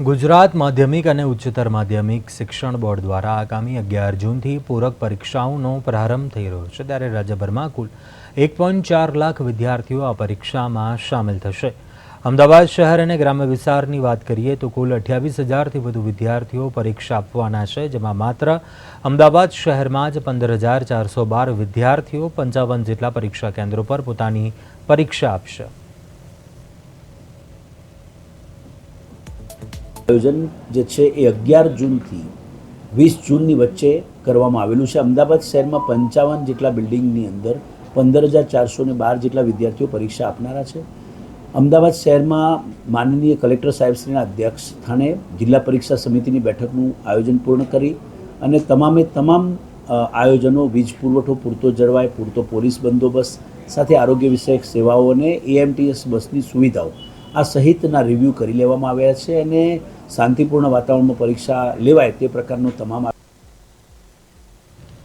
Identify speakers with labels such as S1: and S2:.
S1: ગુજરાત માધ્યમિક અને ઉચ્ચતર માધ્યમિક શિક્ષણ બોર્ડ દ્વારા આગામી 11 જૂનથી પૂરક પરીક્ષાઓનો પ્રારંભ થઈ રહ્યો છે ત્યારે રાજ્યભરમાં કુલ 1.4 લાખ વિદ્યાર્થીઓ આ પરીક્ષામાં સામેલ થશે। અમદાવાદ શહેર અને ગ્રામ્ય વિસ્તારની વાત કરીએ તો કુલ 28,000થી વધુ વિદ્યાર્થીઓ પરીક્ષા આપવાના છે, જેમાં માત્ર અમદાવાદ શહેરમાં જ 15,412 વિદ્યાર્થીઓ 55 જેટલા પરીક્ષા કેન્દ્રો પર પોતાની પરીક્ષા આપશે।
S2: આયોજન જે છે એ 11 જૂનથી 20 જૂનની વચ્ચે કરવામાં આવેલું છે। અમદાવાદ શહેરમાં 55 જેટલા બિલ્ડિંગની અંદર 15,412 જેટલા વિદ્યાર્થીઓ પરીક્ષા આપનારા છે। અમદાવાદ શહેરમાં માનનીય કલેક્ટર સાહેબશ્રીના અધ્યક્ષ સ્થાને જિલ્લા પરીક્ષા સમિતિની બેઠકનું આયોજન પૂર્ણ કરી અને તમામે તમામ આયોજનો વીજ પુરવઠો પૂરતો જળવાય, પૂરતો પોલીસ બંદોબસ્ત સાથે આરોગ્ય વિષયક સેવાઓ અને એએમટીએસ બસની સુવિધાઓ આ સહિતના રિવ્યૂ કરી લેવામાં આવ્યા છે અને શાંતિપૂર્ણ વાતાવરણમાં પરીક્ષા લેવાય તે પ્રકારનો તમામ